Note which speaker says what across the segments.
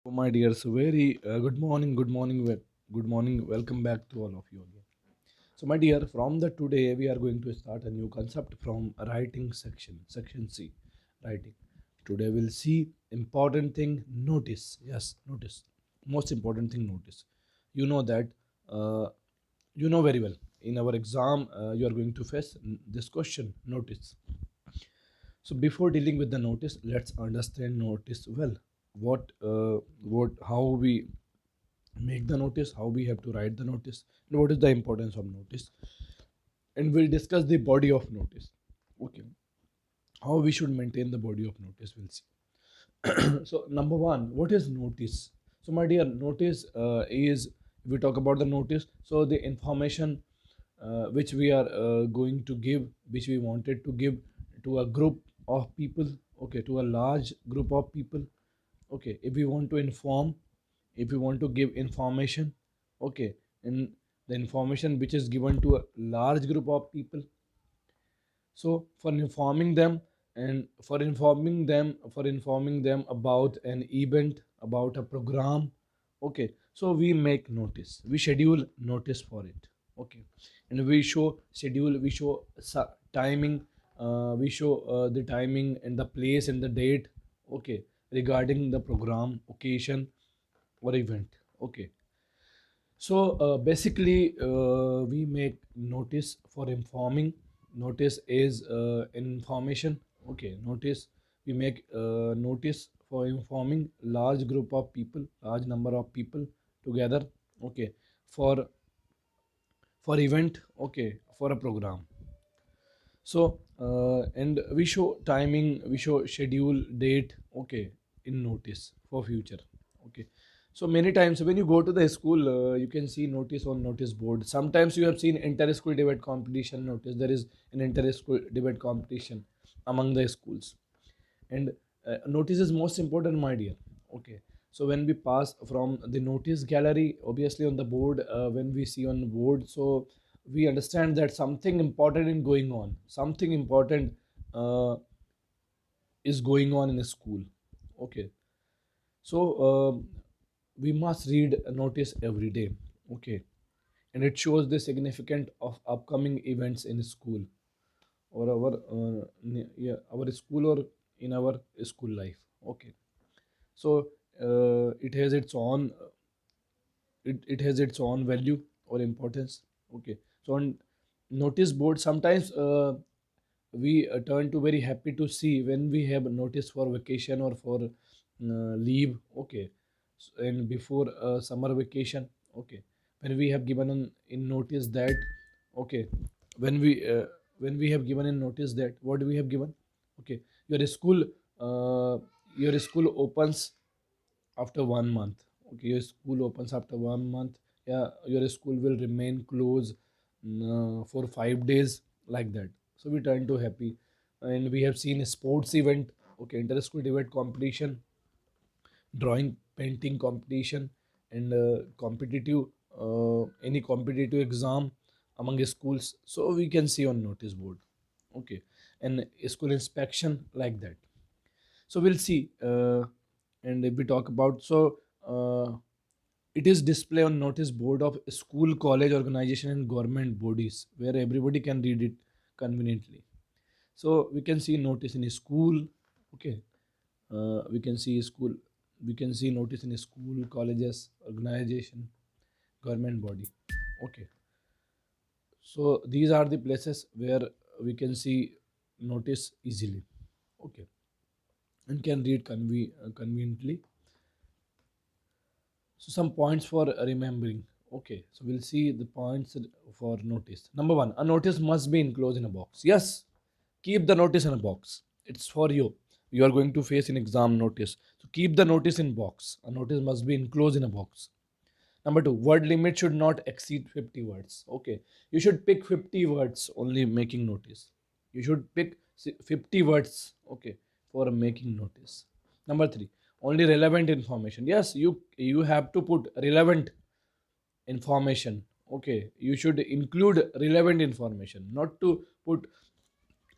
Speaker 1: Oh, my dears, very good morning. Welcome back to all of you again. So, my dear, from the today we are going to start a new concept from writing section C, writing. Today we'll see important thing. Notice, yes, notice. Most important thing. Notice. You know that. Uh, you know very well. In our exam, you are going to face this question. Notice. So before dealing with the notice, let's understand notice well. How we make the notice, how we have to write the notice, and what is the importance of notice. And we'll discuss the body of notice. Okay, how we should maintain the body of notice. We'll see. So number one, what is notice? So my dear, notice is if we talk about the notice. So the information which we are going to give, which we wanted to give to a group of people, okay, to a large group of people, okay, if we want to inform, if we want to give information, okay, and the information which is given to a large group of people, so for informing them about an event, about a program, okay, so we make notice, we schedule notice for it, okay, and we show schedule, we show timing, we show the timing and the place and the date, okay, regarding the program, occasion or event, okay. So basically, we make notice for informing. Notice is information. Okay, notice we make notice for informing large group of people, large number of people together. Okay, for event. Okay, for a program. So and we show timing, we show schedule, date. Okay, in notice for future. Okay, so many times when you go to the school, you can see notice on notice board. Sometimes you have seen inter-school debate competition notice. There is an inter-school debate competition among the schools, and notice is most important, my dear. Okay, so when we pass from the notice gallery, obviously on the board, when we see on board, so we understand that something important is going on, something important uh, is going on in a school, okay. So we must read a notice every day, okay, and it shows the significance of upcoming events in school or our yeah, our school or in our school life, okay. So it has its own, it has its own value or importance, okay. So on notice board, sometimes we turn to very happy to see when we have notice for vacation or for leave, okay. And before summer vacation, okay, when we have given in notice that, okay, when we have given in notice that what we have given, okay, your school, uh, your school opens after 1 month, okay, your school opens after 1 month, yeah, your school will remain closed for 5 days, like that. So we turn to happy, and we have seen a sports event, okay, inter-school debate competition, drawing painting competition, and competitive, any competitive exam among schools, so we can see on notice board, okay, and school inspection, like that. So we'll see, and if we talk about, so it is display on notice board of school, college, organization, and government bodies where everybody can read it conveniently. So we can see notice in a school, okay, we can see school, we can see notice in a school, colleges, organization, government body, okay. So these are the places where we can see notice easily, okay, and can read conveniently. So some points for remembering. Okay, so we'll see the points for notice. Number one, a notice must be enclosed in a box. Yes, keep the notice in a box. It's for you. You are going to face an exam notice. So keep the notice in box. A notice must be enclosed in a box. Number two, word limit should not exceed 50 words. Okay, you should pick 50 words only making notice. You should pick 50 words, okay, for making notice. Number three, only relevant information. Yes, you have to put relevant information. Okay, you should include relevant information, not to put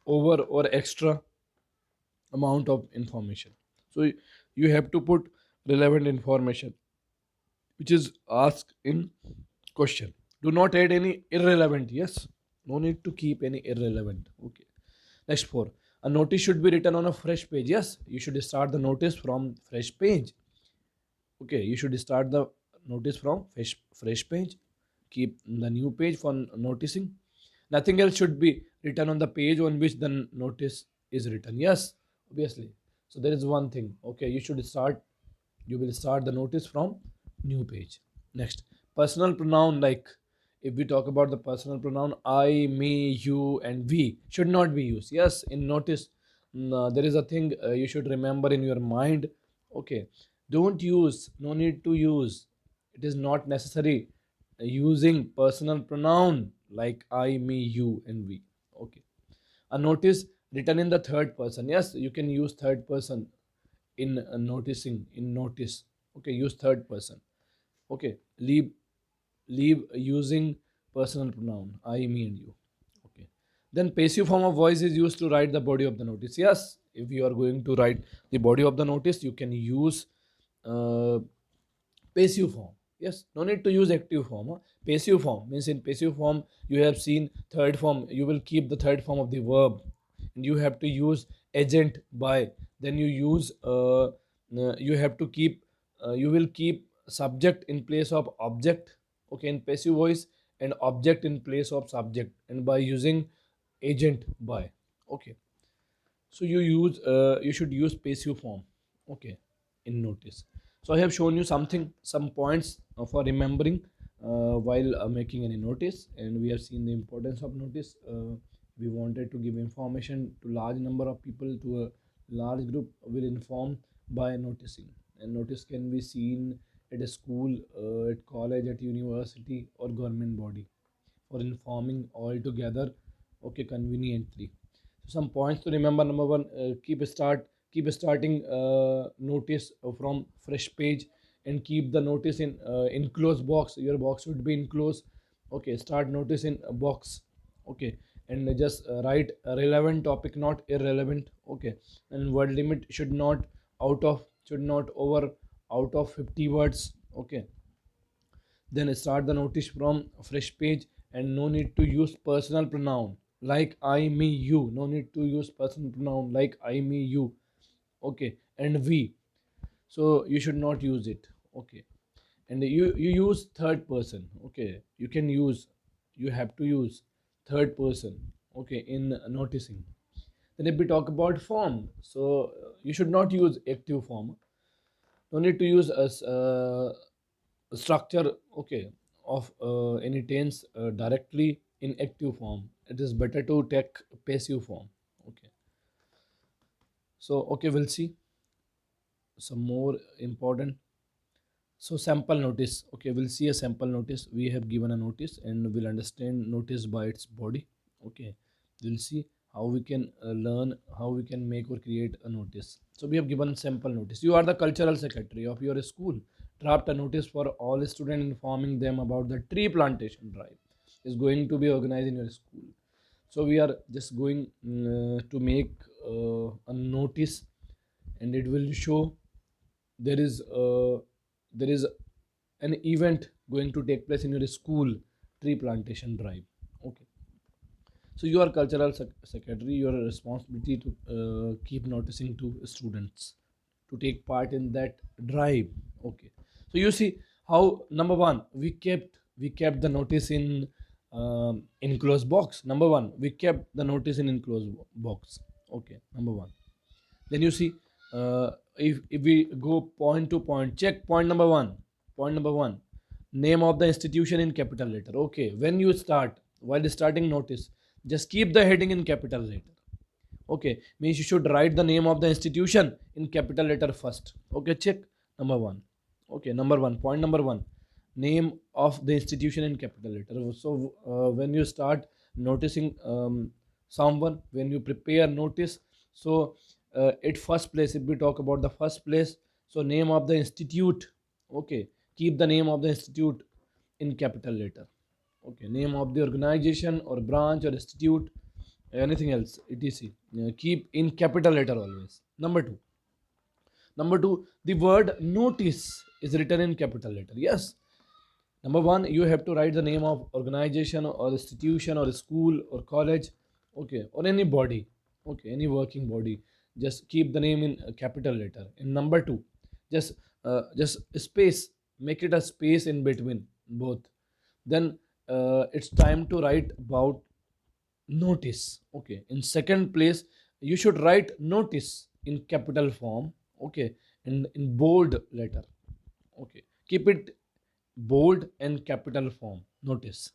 Speaker 1: over or extra amount of information. So you have to put relevant information which is asked in question. Do not add any irrelevant. Yes, no need to keep any irrelevant. Okay. Next four. A notice should be written on a fresh page. Yes, you should start the notice from fresh page. Okay, you should start the notice from fresh page. Keep the new page for noticing. Nothing else should be written on the page on which the notice is written. Yes, obviously. So there is one thing. Okay, you will start the notice from new page. Next, personal pronoun, like if we talk about the personal pronoun, I, me, you, and we should not be used. Yes, in notice, there is a thing you should remember in your mind. Okay, don't use, no need to use. It is not necessary using personal pronoun like I, me, you, and we. Okay, a notice written in the third person. Yes, you can use third person in noticing, in notice. Okay, use third person. Okay, leave using personal pronoun I, me, and you. Okay, then passive form of voice is used to write the body of the notice. Yes, if you are going to write the body of the notice, you can use uh, passive form. Yes, no need to use active form, huh? Passive form means in passive form you have seen third form, you will keep the third form of the verb, and you have to use agent by, then you use you have to keep you will keep subject in place of object. Okay, in passive voice, and object in place of subject, and by using agent by. Okay, so you should use passive form. Okay, in notice. So I have shown you something, some points for remembering while making any notice, and we have seen the importance of notice. We wanted to give information to large number of people, to a large group will inform by noticing. And notice can be seen at a school, at college, at university, or government body for informing all together. Okay, conveniently. So some points to remember. Number one, keep starting notice from fresh page, and keep the notice in enclosed box. Your box should be enclosed. Okay, start notice in a box. Okay, and just write a relevant topic, not irrelevant. Okay, and word limit should not over out of 50 words. Okay, then start the notice from fresh page, and no need to use personal pronoun like I, me, you. No need to use personal pronoun like I, me, you. Okay, and we. So you should not use it. Okay, and you use third person. Okay, you have to use third person. Okay, in noticing. Then if we talk about form, so you should not use active form. No need to use a structure. Okay, of any tense directly in active form. It is better to take passive form. Okay, so okay, we'll see some more important. So sample notice. Okay, we'll see a sample notice. We have given a notice, and we'll understand notice by its body. Okay, we'll see how we can learn how we can make or create a notice. So we have given sample notice. You are the cultural secretary of your school. Draft a notice for all students informing them about the tree plantation drive is going to be organized in your school. So we are just going to make a notice, and it will show there is there is an event going to take place in your school, tree plantation drive. Okay, so you are cultural secretary, your responsibility to keep noticing to students to take part in that drive. Okay, so you see how number one we kept the notice in enclosed box. Number one, we kept the notice in enclosed box. Okay, number one. Then you see, if we go point to point, check point number one. Point number one, name of the institution in capital letter. Okay, when you start, while starting notice, just keep the heading in capital letter. Okay, means you should write the name of the institution in capital letter first. Okay, check number one. Okay, number one, point number one, name of the institution in capital letter. So when you start noticing someone, when you prepare notice, so at first place, if we talk about the first place, so name of the institute. Okay, keep the name of the institute in capital letter. Okay, name of the organization or branch or institute, anything else, etc. Keep in capital letter always. Number two, Number two, the word notice is written in capital letter. Yes. Number one, you have to write the name of organization or institution or school or college, okay, or any body, okay, any working body. Just keep the name in a capital letter. And number two, just just space, make it a space in between both. Then it's time to write about notice. Okay, in second place, you should write notice in capital form. Okay, in bold letter. Okay, keep it bold and capital form. Notice.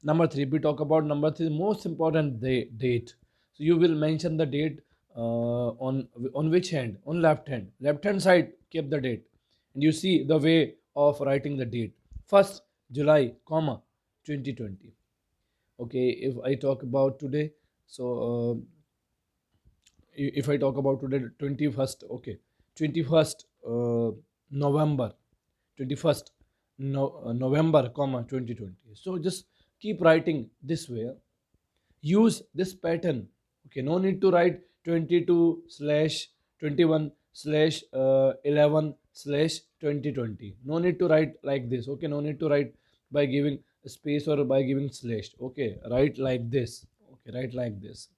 Speaker 1: Number three, we talk about number three, most important date. So you will mention the date on which hand? On left hand. Left hand side, keep the date, and you see the way of writing the date. First July, comma 2020. Okay, if I talk about today, so if I talk about today, 21st. Okay, 21st November, 21st November, comma 2020. So just keep writing this way. Use this pattern. Okay, no need to write 22 slash 21 slash 11 slash 2020. No need to write like this. Okay, no need to write by giving space or by giving slash. Okay, write like this. Okay, write like this.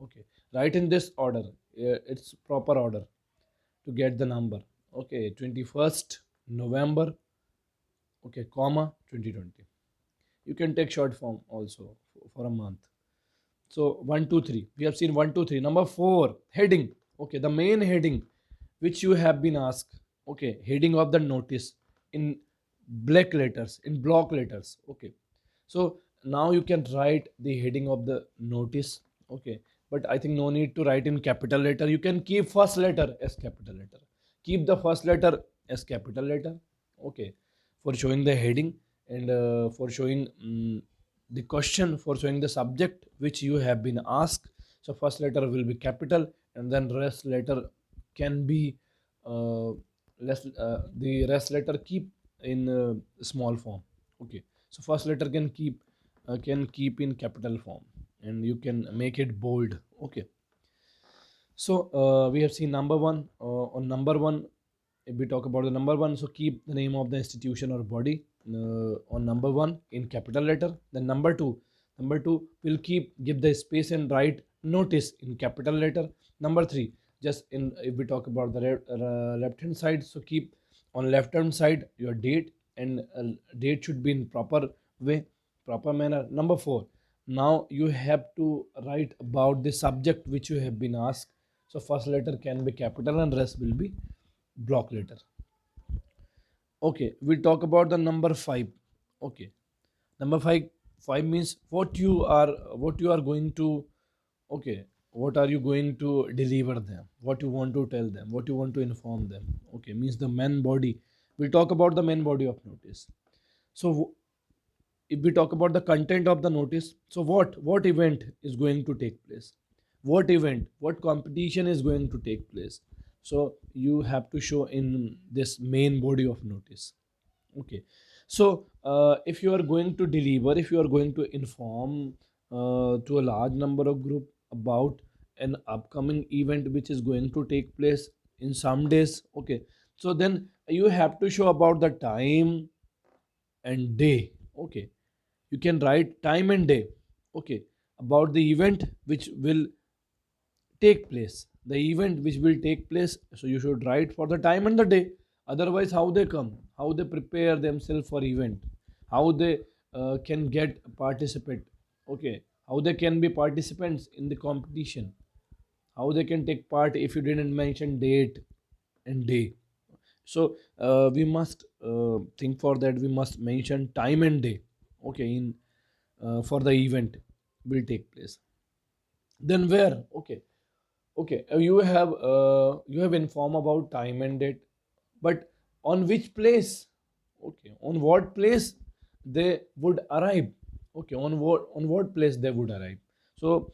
Speaker 1: Okay, write in this order. It's proper order to get the number. Okay, 21st November, okay, comma 2020. You can take short form also for a month. So 1 2 3, we have seen 1 2 3. Number four, heading. Okay, the main heading which you have been asked. Okay, heading of the notice in black letters, in block letters. Okay, so now you can write the heading of the notice. Okay, but I think no need to write in capital letter. You can keep first letter as capital letter. Keep the first letter as capital letter. Okay, for showing the heading and for showing the question, for showing the subject which you have been asked. So first letter will be capital, and then rest letter can be uh, less. The rest letter keep in small form. Okay, so first letter can keep in capital form, and you can make it bold. Okay, so we have seen number one. On number one, if we talk about the number one, so keep the name of the institution or body on number one in capital letter. Then number two will give the space and write notice in capital letter. Number three, just in if we talk about the left hand side, so keep on left hand side your date, and date should be in proper way, proper manner. Number four, now you have to write about the subject which you have been asked. So first letter can be capital and rest will be block letter. Okay, we'll talk about the number five. Okay, number five means what you are going to. Okay, what are you going to deliver them? What you want to tell them? What you want to inform them? Okay, means the main body. We'll talk about the main body of notice. So if we talk about the content of the notice, so what event is going to take place, what event, what competition is going to take place. So you have to show in this main body of notice. Okay, so if you are going to deliver, if you are going to inform to a large number of group about an upcoming event which is going to take place in some days. Okay, so then you have to show about the time and day. Okay, you can write time and day. Okay, about the event which will take place, the event which will take place. So you should write for the time and the day. Otherwise, how they come, how they prepare themselves for event, how they can get participate. Okay, how they can be participants in the competition, how they can take part if you didn't mention date and day. So we must think for that, we must mention time and day. Okay, in for the event will take place. Then where? Okay, okay, you have informed about time and date, but on which place? Okay, on what place they would arrive? Okay, on what place they would arrive? So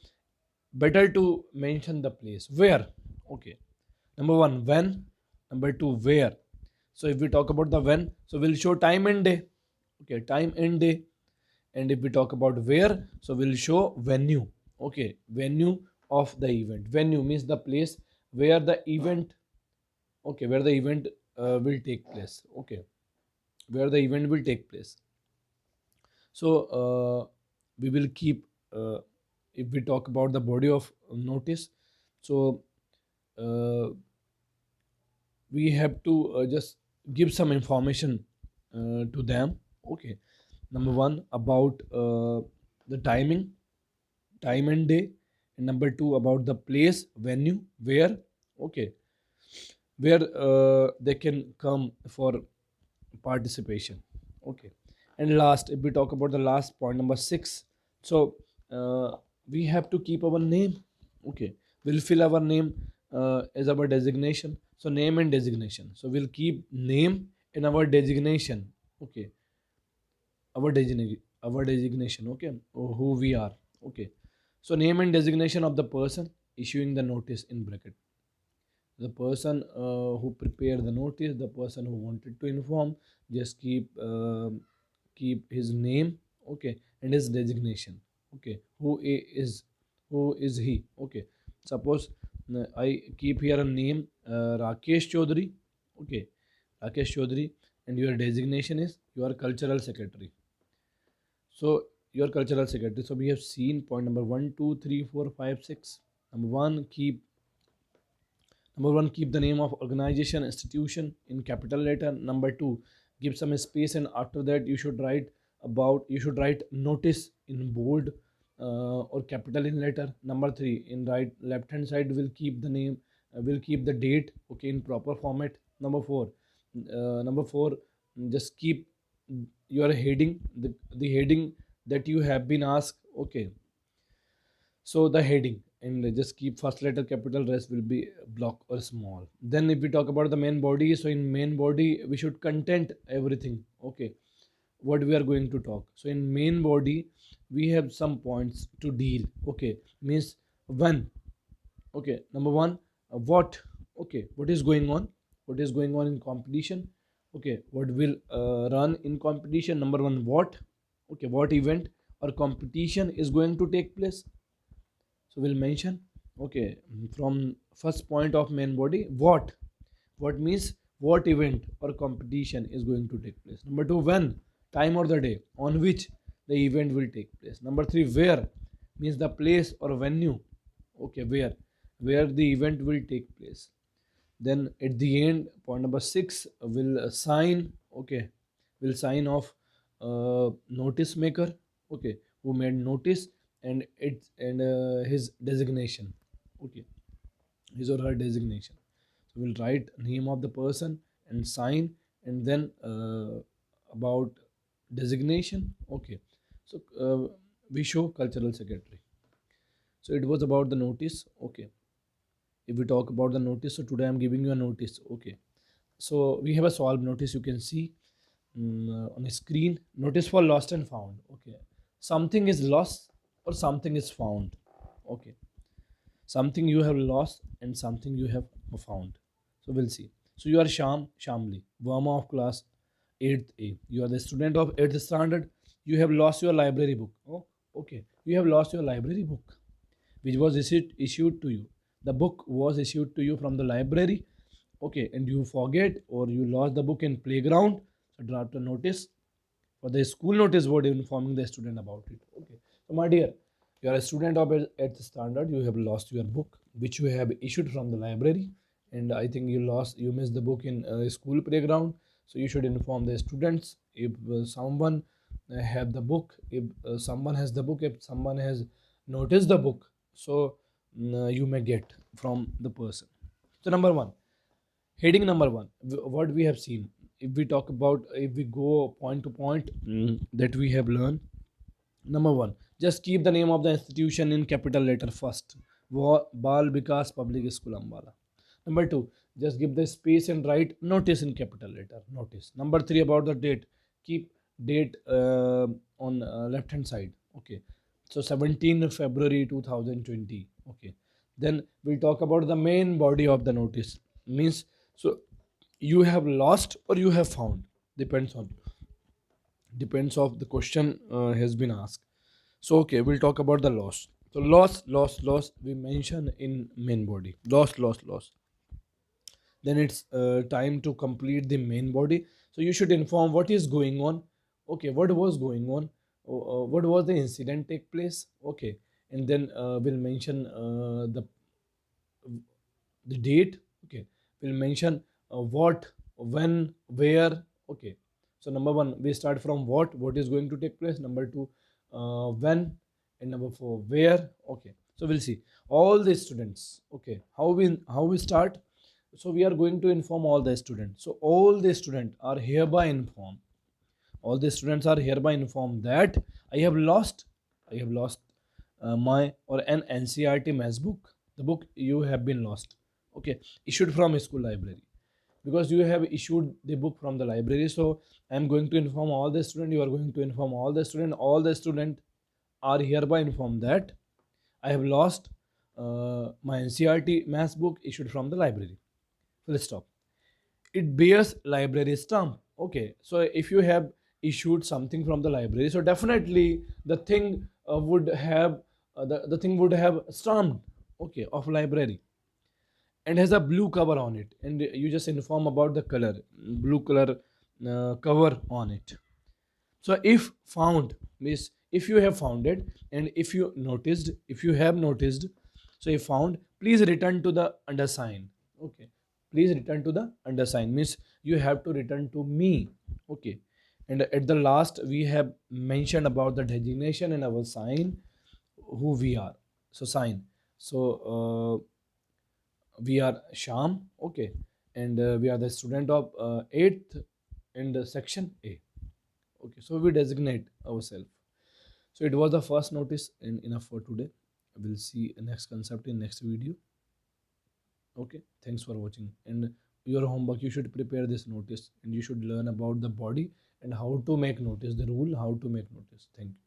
Speaker 1: better to mention the place. Where? Okay, number one, when. Number two, where. So if we talk about the when, so we'll show time and day. Okay, time and day. And if we talk about where, so we'll show venue. Okay, venue of the event. Venue means the place where the event okay, where the event will take place, okay, where the event will take place. So we will keep, if we talk about the body of notice, so uh, we have to just give some information to them, okay. Number one, about the timing, time and day. And number two, about the place, venue, where, okay, where they can come for participation, okay. And last, if we talk about the last point, number six, so we have to keep our name, okay. We'll fill our name as our designation, so name and designation, so we'll keep name in our designation, okay. Our designation, okay, or who we are, okay. So name and designation of the person issuing the notice, in bracket, the person who prepared the notice, the person who wanted to inform, just keep his name, okay, and his designation, okay, who is he, okay. Suppose I keep here a name, Rakesh Chaudhary, okay, Rakesh Chaudhary, and your designation is your cultural secretary. So your cultural secretary. So we have seen point number one, two, three, four, five, six. Number one, keep the name of organization, institution in capital letter. Number two, give some space, and after that you should write notice in bold or capital in letter. Number three, in right left hand side will keep the name, will keep the date, okay, in proper format. Number four, just keep your heading, the heading that you have been asked, okay. So the heading, and just keep first letter capital, rest will be block or small. Then if we talk about the main body, so in main body we should content everything, okay, what we are going to talk. So in main body we have some points to deal, okay. Means when, okay, number one, what, okay, what is going on in competition, okay, what will run in competition. Number one, what, okay, what event or competition is going to take place. So we'll mention, okay, from first point of main body, what means what event or competition is going to take place. Number two, when, time or the day on which the event will take place. Number three, where, means the place or venue, okay, where the event will take place. Then at the end, point number six, will sign, okay, will sign off notice maker, okay, who made notice, and his designation, okay, his or her designation. So we'll write name of the person and sign, and then about designation, okay. So we show cultural secretary. So it was about the notice, okay. If we talk about the notice, so today I'm giving you a notice, okay. So we have a solved notice, you can see on a screen. Notice for lost and found, okay. Something is lost or something is found, okay. Something you have lost and something you have found. So we'll see. So you are Shamli, Verma of class 8th A. You are the student of 8th standard. You have lost your library book. Oh, okay. You have lost your library book, which was issued to you. The book was issued to you from the library, okay, and you forget or you lost the book in playground. So draft a notice for the school notice board informing the student about it, okay. So my dear, you are a student of 8th standard. You have lost your book which you have issued from the library, and I think you missed the book in school playground. So you should inform the students if someone have the book, if someone has the book, if someone has noticed the book. So you may get from the person. So number one, heading number one, what we have seen. If we talk about, if we go point to point, that we have learned. Number one, just keep the name of the institution in capital letter first. Bal Vikas Public School Ambala. Number two, just give the space and write notice in capital letter. Notice. Number three, about the date. Keep date on left hand side. Okay. So 17 February 2020. Okay. Then we'll talk about the main body of the notice. Means, so you have lost or you have found. Depends of the question has been asked. So okay, we'll talk about the loss. So loss, we mention in main body. Loss. then it's time to complete the main body. So you should inform what is going on. Okay, what was going on, what was the incident take place. Okay, and then we'll mention the date. Okay, we'll mention what, when, where. Okay, so number one, we start from what is going to take place. Number two, when. And number four, where. Okay, so we'll see all the students. Okay, how we start. So we are going to inform all the students. So all the students are hereby informed, all the students are hereby informed that I have lost my or an NCRT maths book, the book you have been lost. Okay, issued from a school library, because you have issued the book from the library. So I am going to inform all the student, you are going to inform all the student are hereby informed that I have lost my NCRT maths book issued from the library. Full stop. It bears library stamp. Okay, so if you have issued something from the library, so definitely the thing would have the thing would have stamped, okay, of library, and has a blue cover on it, and you just inform about the color, blue color cover on it. So if found means if you have found it, and if you have noticed, so if found, please return to the undersigned. Okay, please return to the undersigned means you have to return to me. Okay, and at the last we have mentioned about the designation and our sign, who we are. So sign. So we are Sham. Okay, and we are the student of 8th in the section A. Okay, so we designate ourselves. So it was the first notice, and enough for today. We'll see the next concept in next video. Okay, thanks for watching. And your homework, you should prepare this notice, and you should learn about the body and how to make notice, the rule how to make notice. Thank you.